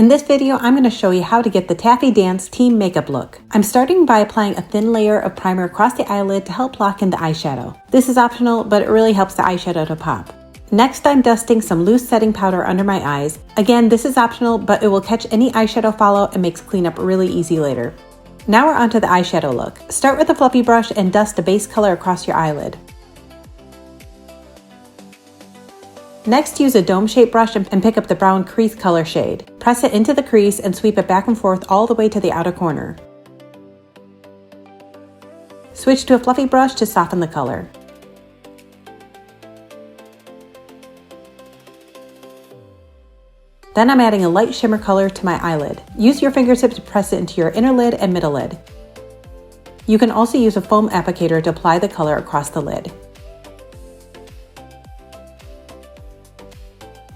In this video, I'm going to show you how to get the TAFY Dance Team Makeup look. I'm starting by applying a thin layer of primer across the eyelid to help lock in the eyeshadow. This is optional, but it really helps the eyeshadow to pop. Next, I'm dusting some loose setting powder under my eyes. Again, this is optional, but it will catch any eyeshadow fallout and makes cleanup really easy later. Now we're onto the eyeshadow look. Start with a fluffy brush and dust a base color across your eyelid. Next, use a dome-shaped brush and pick up the brown crease color shade. Press it into the crease and sweep it back and forth all the way to the outer corner. Switch to a fluffy brush to soften the color. Then I'm adding a light shimmer color to my eyelid. Use your fingertip to press it into your inner lid and middle lid. You can also use a foam applicator to apply the color across the lid.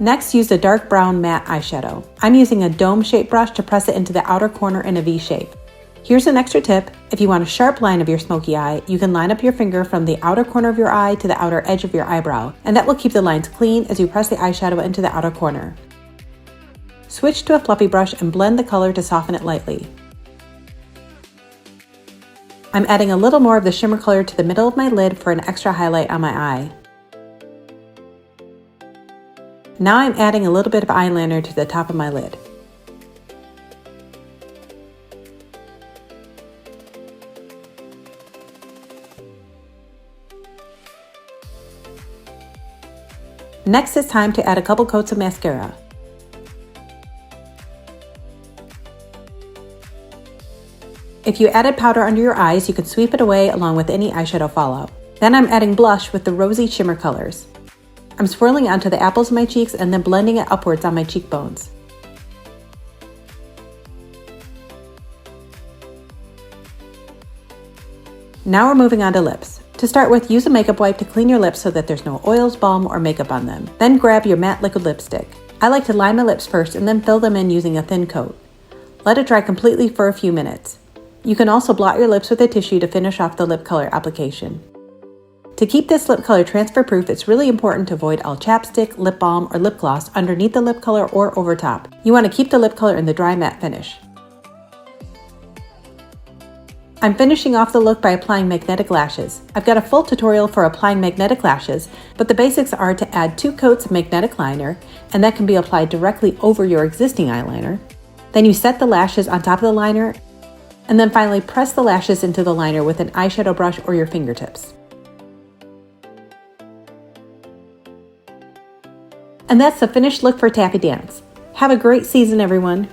Next, use a dark brown matte eyeshadow. I'm using a dome-shaped brush to press it into the outer corner in a V shape. Here's an extra tip. If you want a sharp line of your smoky eye, you can line up your finger from the outer corner of your eye to the outer edge of your eyebrow, and that will keep the lines clean as you press the eyeshadow into the outer corner. Switch to a fluffy brush and blend the color to soften it lightly. I'm adding a little more of the shimmer color to the middle of my lid for an extra highlight on my eye. Now I'm adding a little bit of eyeliner to the top of my lid. Next, it's time to add a couple coats of mascara. If you added powder under your eyes, you can sweep it away along with any eyeshadow fallout. Then I'm adding blush with the rosy shimmer colors. I'm swirling it onto the apples of my cheeks and then blending it upwards on my cheekbones. Now we're moving on to lips. To start with, use a makeup wipe to clean your lips so that there's no oils, balm, or makeup on them. Then grab your matte liquid lipstick. I like to line my lips first and then fill them in using a thin coat. Let it dry completely for a few minutes. You can also blot your lips with a tissue to finish off the lip color application. To keep this lip color transfer proof, it's really important to avoid all chapstick, lip balm, or lip gloss underneath the lip color or over top. You want to keep the lip color in the dry matte finish. I'm finishing off the look by applying magnetic lashes. I've got a full tutorial for applying magnetic lashes, but the basics are to add 2 coats of magnetic liner, and that can be applied directly over your existing eyeliner. Then you set the lashes on top of the liner, and then finally press the lashes into the liner with an eyeshadow brush or your fingertips. And that's the finished look for TAFY Dance. Have a great season, everyone!